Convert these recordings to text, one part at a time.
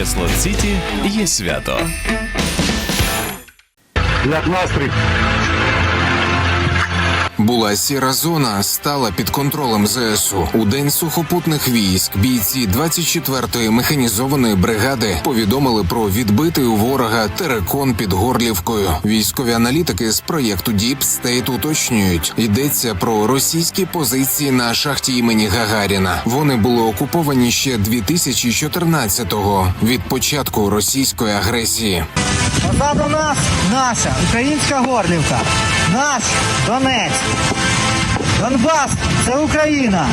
Біля Слот-Сіті є свято. Як настрій? Була сіра зона, стала під контролем ЗСУ. У День сухопутних військ бійці 24-ї механізованої бригади повідомили про відбитий у ворога терекон під Горлівкою. Військові аналітики з проєкту Deep State уточнюють, йдеться про російські позиції на шахті імені Гагаріна. Вони були окуповані ще 2014-го, від початку російської агресії. Позаду нас наша українська Горлівка, наш Донець. Донбас – це Україна.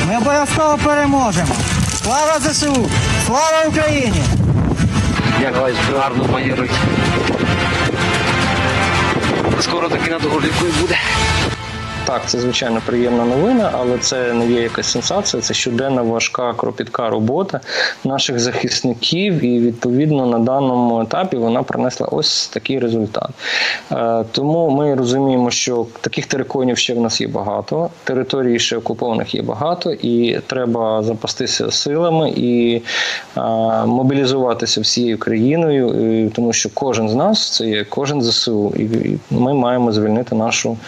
Ми обов'язково переможемо. Слава ЗСУ! Слава Україні! Як гарно поїдуть. Скоро таки над Горлівкою буде. Так, це звичайно приємна новина, але це не є якась сенсація, це щоденна важка, кропітка робота наших захисників і, відповідно, на даному етапі вона принесла ось такий результат. Тому ми розуміємо, що таких териконів ще в нас є багато, територій ще окупованих є багато, і треба запастися силами і мобілізуватися всією країною, тому що кожен з нас, це є кожен ЗСУ, і ми маємо звільнити нашу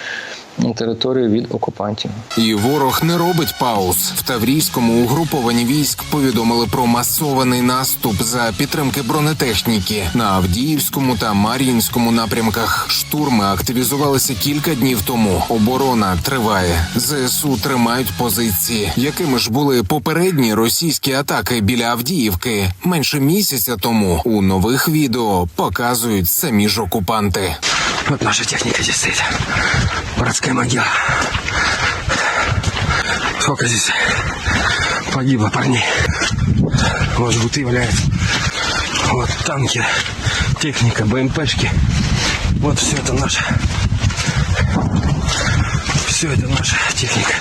територію від окупантів. І ворог не робить пауз. В Таврійському угруповані військ повідомили про масований наступ за підтримки бронетехніки. На Авдіївському та Мар'їнському напрямках штурми активізувалися кілька днів тому. Оборона триває. ЗСУ тримають позиції. Якими ж були попередні російські атаки біля Авдіївки менше місяця тому? У нових відео показують самі ж окупанти. Вот наша техника здесь стоит. Городская могила. Сколько здесь погибло парней. Вот жгуты валяются. Вот танки, техника, БМПшки. Вот все это наша. Все это наша техника.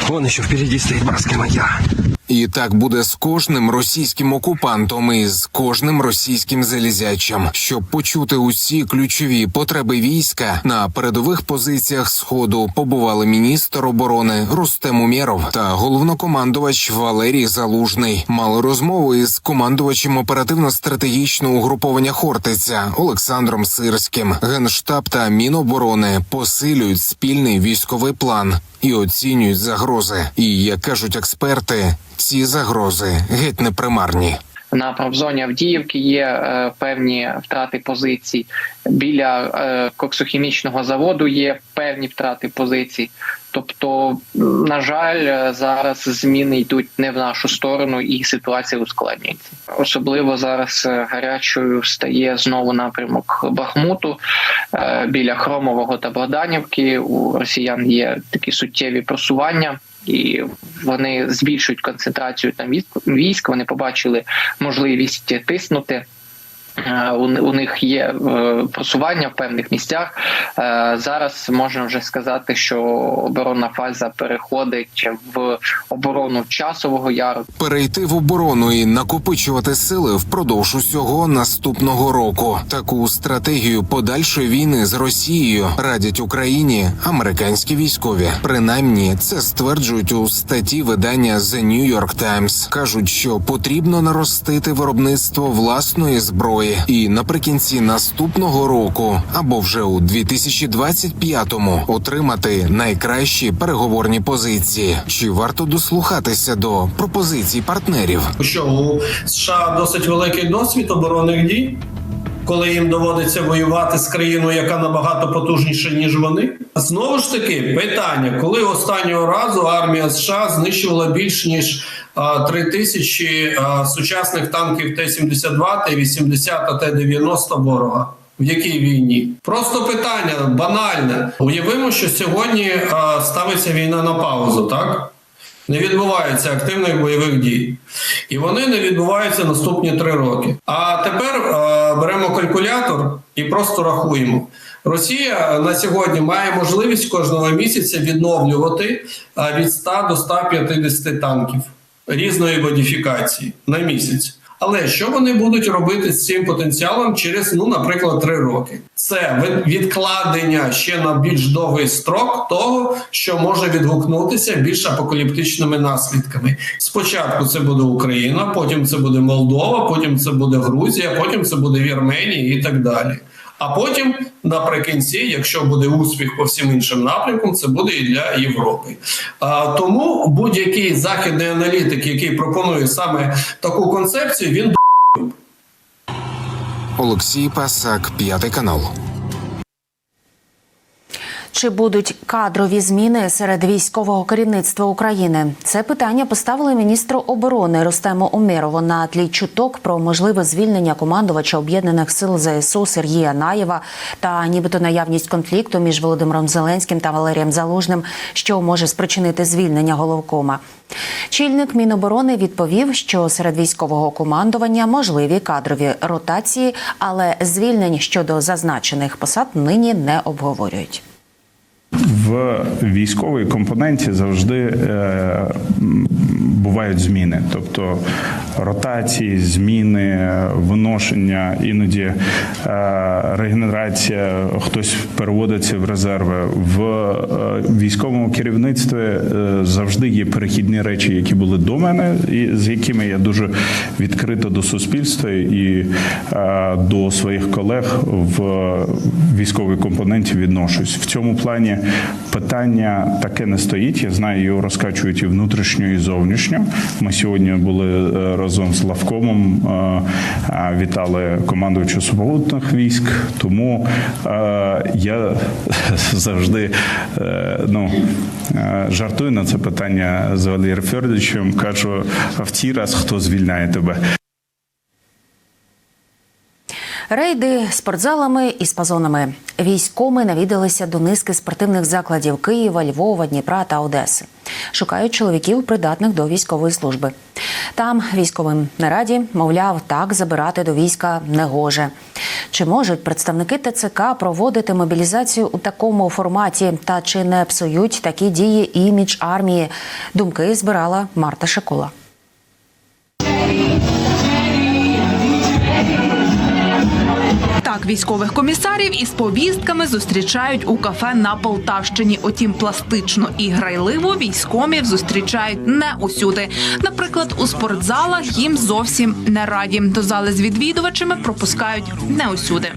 Вон еще впереди стоит братская могила. І так буде з кожним російським окупантом і з кожним російським залізячим. Щоб почути усі ключові потреби війська, на передових позиціях Сходу побували міністр оборони Рустем Умєров та головнокомандувач Валерій Залужний. Мали розмову із командувачем оперативно-стратегічного угруповання «Хортиця» Олександром Сирським. Генштаб та Міноборони посилюють спільний військовий план і оцінюють загрози. І, як кажуть експерти, ці загрози геть не примарні. На промзоні Авдіївки є певні втрати позицій. Біля коксохімічного заводу є певні втрати позицій. Тобто, на жаль, зараз зміни йдуть не в нашу сторону і ситуація ускладнюється. Особливо зараз гарячою стає знову напрямок Бахмуту. Біля Хромового та Богданівки у росіян є такі суттєві просування. І вони збільшують концентрацію там військ, вони побачили можливість тиснути. У них є просування в певних місцях. Зараз можна вже сказати, що оборонна фаза переходить в оборону Часового Яру. Перейти в оборону і накопичувати сили впродовж усього наступного року. Таку стратегію подальшої війни з Росією радять Україні американські військові. Принаймні, це стверджують у статті видання The New York Times. Кажуть, що потрібно наростити виробництво власної зброї. І наприкінці наступного року, або вже у 2025-му, отримати найкращі переговорні позиції. Чи варто дослухатися до пропозицій партнерів? Що у США досить великий досвід оборонних дій, коли їм доводиться воювати з країною, яка набагато потужніша, ніж вони. Знову ж таки, питання, коли останнього разу армія США знищувала більш ніж 3000 сучасних танків Т-72, Т-80 та Т-90 ворога. В якій війні? Просто питання банальне. Уявимо, що сьогодні ставиться війна на паузу, так? Не відбувається активних бойових дій. І вони не відбуваються наступні 3 роки. А тепер беремо калькулятор і просто рахуємо. Росія на сьогодні має можливість кожного місяця відновлювати від 100 до 150 танків різної модифікації на місяць. Але що вони будуть робити з цим потенціалом через, наприклад, 3 роки? Це відкладення ще на більш довгий строк того, що може відгукнутися більш апокаліптичними наслідками. Спочатку це буде Україна, потім це буде Молдова, потім це буде Грузія, потім це буде Вірменія і так далі. А потім, наприкінці, якщо буде успіх по всім іншим напрямкам, це буде і для Європи. Тому будь-який західний аналітик, який пропонує саме таку концепцію, він Олексій Пасак, 5 канал. Чи будуть кадрові зміни серед військового керівництва України? Це питання поставили міністру оборони Рустему Умєрову на тлі чуток про можливе звільнення командувача Об'єднаних сил ЗСУ Сергія Наєва та нібито наявність конфлікту між Володимиром Зеленським та Валерієм Залужним, що може спричинити звільнення головкома. Чільник Міноборони відповів, що серед військового командування можливі кадрові ротації, але звільнень щодо зазначених посад нині не обговорюють. В військовій компоненті завжди бувають зміни, тобто ротації, зміни, виношення, іноді регенерація, хтось переводиться в резерви. В військовому керівництві завжди є перехідні речі, які були до мене, і з якими я дуже відкрито до суспільства і до своїх колег в військовій компоненті відношусь. В цьому плані питання таке не стоїть. Я знаю, його розкачують і внутрішньо, і зовнішньо. Ми сьогодні були разом з Лавкомом, вітали командувача сухопутних військ. Тому я завжди жартую на це питання з Валерієм Федоровичем. Кажу, в цей раз хто звільняє тебе? Рейди спортзалами і спазонами. Військоми навідалися до низки спортивних закладів Києва, Львова, Дніпра та Одеси. Шукають чоловіків, придатних до військової служби. Там військовим не раді, мовляв, так забирати до війська не гоже. Чи можуть представники ТЦК проводити мобілізацію у такому форматі? Та чи не псують такі дії імідж армії? Думки збирала Марта Шикула. Так, військових комісарів із повістками зустрічають у кафе на Полтавщині. Утім, пластично і грайливо військомів зустрічають не усюди. Наприклад, у спортзалах їм зовсім не раді. До зали з відвідувачами пропускають не усюди.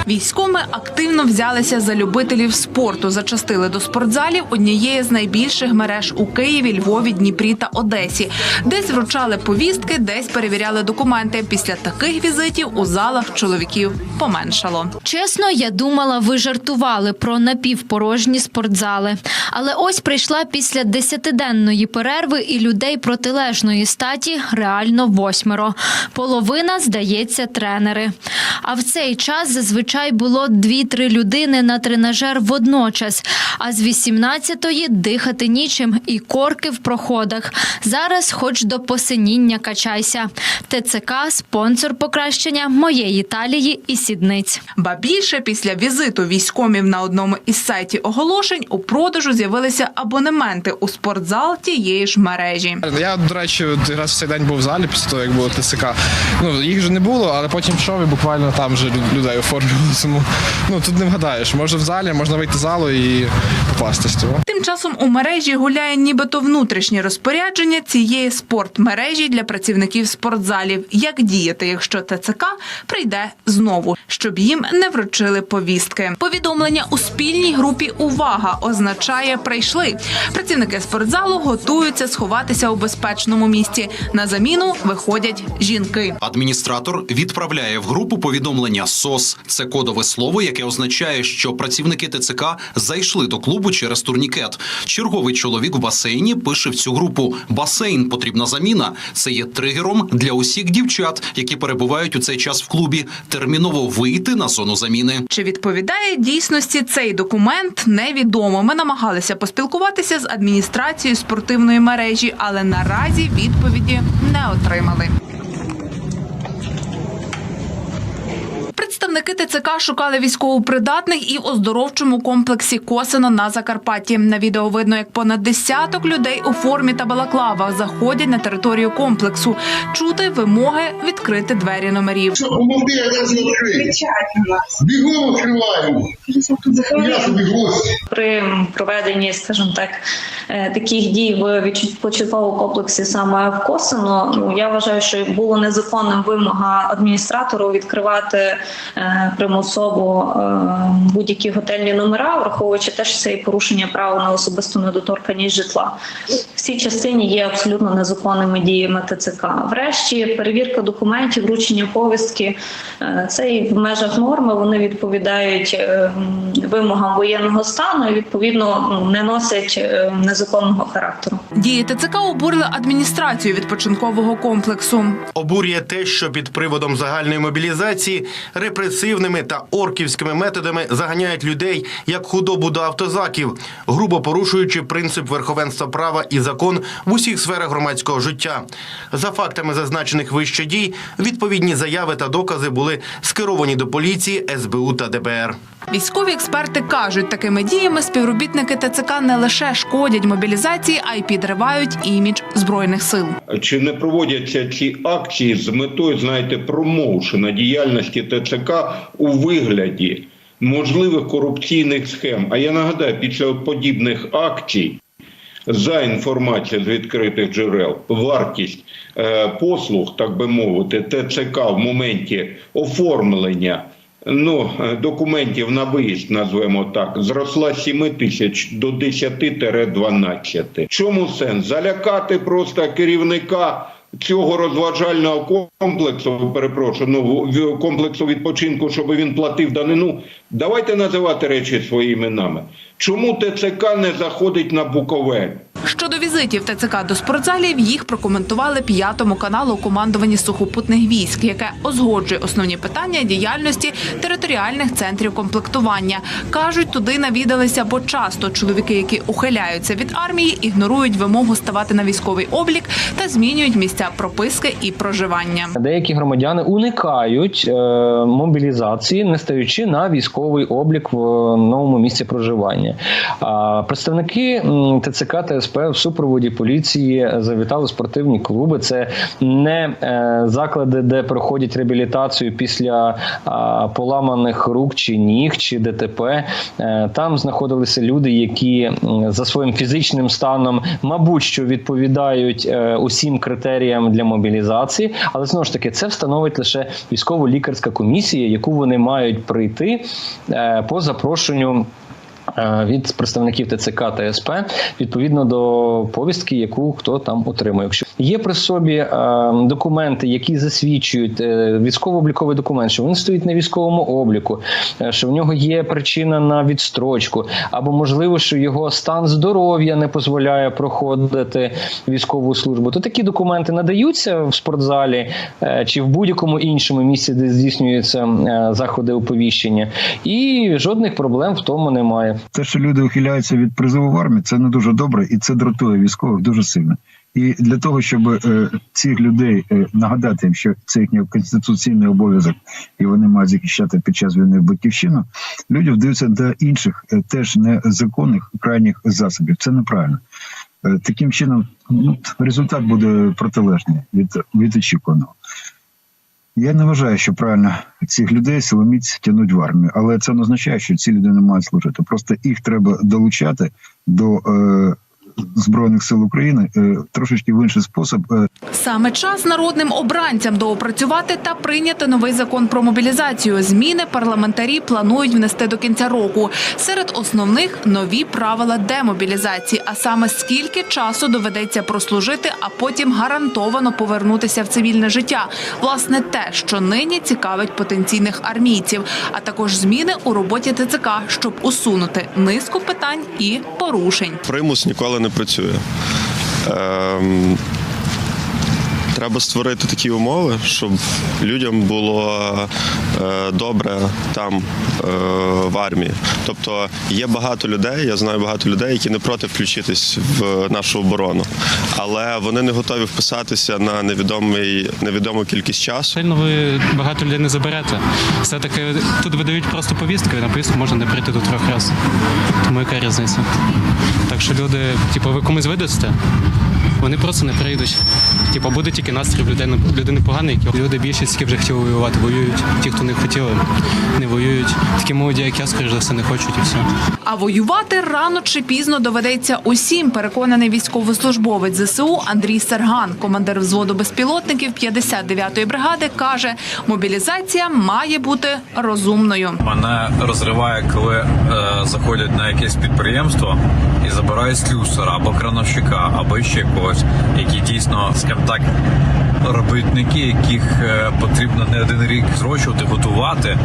Військоми активно взялися за любителів спорту, зачастили до спортзалів однієї з найбільших мереж у Києві, Львові, Дніпрі та Одесі. Десь вручали повістки, десь перевіряли документи. Після таких візитів у залах чоловіків поменшало. Чесно, я думала, ви жартували про напівпорожні спортзали. Але ось прийшла після 10-денної перерви і людей протилежної статі реально 8. Половина, здається, тренери. А в цей час зазвичай було 2-3 людини на тренажер водночас, а з 18-ї дихати нічим і корки в проходах. Зараз хоч до посиніння качайся. ТЦК – спонсор покращення моєї талії і сідниць. Ба більше, після візиту військомів на одному із сайтів оголошень у продажу з'явилися абонементи у спортзал тієї ж мережі. Я, до речі, раз в цей день був в залі після того, як було ТЦК. Їх вже не було, але потім пішов і буквально там вже людей оформлювали. Тут не вгадаєш. Може в залі, можна вийти з залу і попастись. Тим часом у мережі гуляє нібито внутрішнє розпорядження цієї спортмережі для працівників спортзалів. Як діяти, якщо ТЦК прийде знову, щоб їм не вручили повістки. Повідомлення у спільній групі «Увага» означає «прийшли». Працівники спортзалу готуються сховатися у безпечному місці. На заміну виходять жінки. Адміністратор відправляє в групу повідомлення «СОС». Це кодове слово, яке означає, що працівники ТЦК зайшли до клубу через турнікет. Черговий чоловік в басейні пише в цю групу «Басейн, потрібна заміна». Це є тригером для усіх дівчат, які перебувають у цей час в клубі. Терміново вийти на зону заміни. Чи відповідає дійсності цей документ, невідомо. Ми намагалися поспілкуватися з адміністрацією спортивної мережі, але наразі відповіді не отримали. Представники ТЦК шукали військовопридатних і в оздоровчому комплексі Косино на Закарпатті. На відео видно, як понад десяток людей у формі та балаклавах заходять на територію комплексу. Чути вимоги відкрити двері номерів. Бігом відкриваємо. Я собі гості. При проведенні, скажімо так, таких дій в відпочинковому комплексі саме в Косино, я вважаю, що було незаконним вимога адміністратору відкривати примусово будь-які готельні номера, враховуючи те, що це і порушення права на особисту недоторканність житла. В цій частині є абсолютно незаконними діями ТЦК. Врешті, перевірка документів, вручення повістки – це і в межах норми, вони відповідають вимогам воєнного стану і, відповідно, не носять незаконного характеру. Дії ТЦК обурили адміністрацію відпочинкового комплексу. Обурює те, що під приводом загальної мобілізації репресивними та орківськими методами заганяють людей як худобу до автозаків, грубо порушуючи принцип верховенства права і закон в усіх сферах громадського життя. За фактами зазначених вище дій, відповідні заяви та докази були скеровані до поліції, СБУ та ДБР. Військові експерти кажуть, такими діями співробітники ТЦК не лише шкодять мобілізації, а й підривають імідж Збройних сил. Чи не проводяться ці акції з метою, знаєте, промоушена діяльності ТЦК у вигляді можливих корупційних схем? А я нагадаю, після подібних акцій, за інформацією з відкритих джерел, вартість послуг, так би мовити, ТЦК в моменті оформлення документів на виїзд, назвемо так, зросла з 7 тисяч до 10-12. Чому сенс? Залякати просто керівника цього розважального комплексу, комплексу відпочинку, щоб він платив данину? Давайте називати речі своїми іменами. Чому ТЦК не заходить на Буковель? Щодо візитів ТЦК до спортзалів, їх прокоментували 5-му каналу у командуванні сухопутних військ, яке узгоджує основні питання діяльності територіальних центрів комплектування. Кажуть, туди навідалися, бо часто чоловіки, які ухиляються від армії, ігнорують вимогу ставати на військовий облік та змінюють місця прописки і проживання. Деякі громадяни уникають мобілізації, не стаючи на військовий облік в новому місці проживання. Представники ТЦК та СП в супроводі поліції завітали в спортивні клуби. Це не заклади, де проходять реабілітацію після поламаних рук чи ніг, чи ДТП. Там знаходилися люди, які за своїм фізичним станом, мабуть, що відповідають усім критеріям для мобілізації. Але, знову ж таки, це встановить лише військово-лікарська комісія, яку вони мають прийти по запрошенню від представників ТЦК та СП відповідно до повістки, яку хто там отримує. Якщо є при собі документи, які засвідчують військово-обліковий документ, що він стоїть на військовому обліку, що в нього є причина на відстрочку, або можливо, що його стан здоров'я не дозволяє проходити військову службу, то такі документи надаються в спортзалі чи в будь-якому іншому місці, де здійснюються заходи оповіщення, і жодних проблем в тому немає. Те, що люди ухиляються від призову в армію, це не дуже добре, і це дратує військових дуже сильно. І для того, щоб цих людей нагадати їм, що це їхній конституційний обов'язок, і вони мають захищати під час війни батьківщину, люди вдаються до інших, теж незаконних крайніх засобів. Це неправильно. Таким чином, результат буде протилежний від очікуваного. Я не вважаю, що правильно цих людей силоміць тягнуть в армію, але це не означає, що ці люди не мають служити. Просто їх треба долучати до Збройних сил України трошечки в інший спосіб. Саме час народним обранцям доопрацювати та прийняти новий закон про мобілізацію. Зміни парламентарі планують внести до кінця року. Серед основних – нові правила демобілізації, а саме скільки часу доведеться прослужити, а потім гарантовано повернутися в цивільне життя. Власне, те, що нині цікавить потенційних армійців, а також зміни у роботі ТЦК, щоб усунути низку питань і порушень. Примус ніколи не працює. Треба створити такі умови, щоб людям було добре там, в армії. Тобто є багато людей, я знаю багато людей, які не проти включитись в нашу оборону, але вони не готові вписатися на невідому кількість часу. Сильно ви багато людей не заберете. Все-таки тут видають просто повістку, і на повістку можна не прийти до 3 разів. Тому яка різниця? Так що люди, ви комусь видасте, вони просто не прийдуть. Буде тільки настрій людини поганий, люди більшість, які вже хотіли воювати, воюють. Ті, хто не хотіли, не воюють. Такі молоді, як я, скоріш за все, не хочуть і все. А воювати рано чи пізно доведеться усім, переконаний військовослужбовець ЗСУ Андрій Серган. Командир взводу безпілотників 59-ї бригади каже, мобілізація має бути розумною. Мене розриває, коли заходять на якесь підприємство і забирають слюсара або крановщика, або ще когось, які дійсно, скажімо так, робітники, яких потрібно не один рік зрощувати, готувати,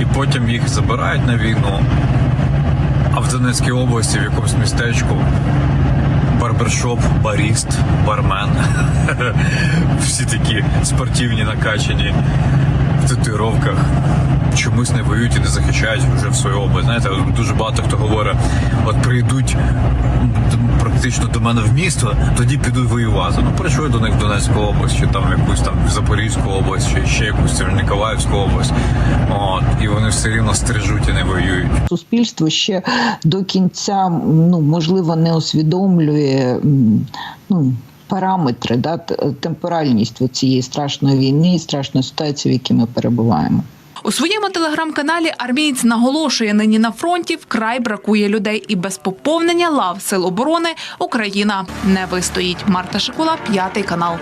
і потім їх забирають на війну. А в Донецькій області, в якомусь містечку, барбершоп, баріст, бармен, всі такі спортивні, накачані, в татуїровках, чомусь не воюють і не захищають вже в свою область. Знаєте, дуже багато хто говорить, от прийдуть практично до мене в місто, тоді підуть воювати. Прийшли до них в Донецьку область, чи там якусь там в Запорізьку область, чи ще якусь в Ніколаївську область. І вони все рівно стрижуть і не воюють. Суспільство ще до кінця, можливо, не усвідомлює, параметри, темпоральність цієї страшної війни, страшної ситуації, в якій ми перебуваємо. У своєму телеграм-каналі армієць наголошує, нині на фронті вкрай бракує людей і без поповнення лав Сил оборони Україна не вистоїть. Марта Шикула, 5 канал.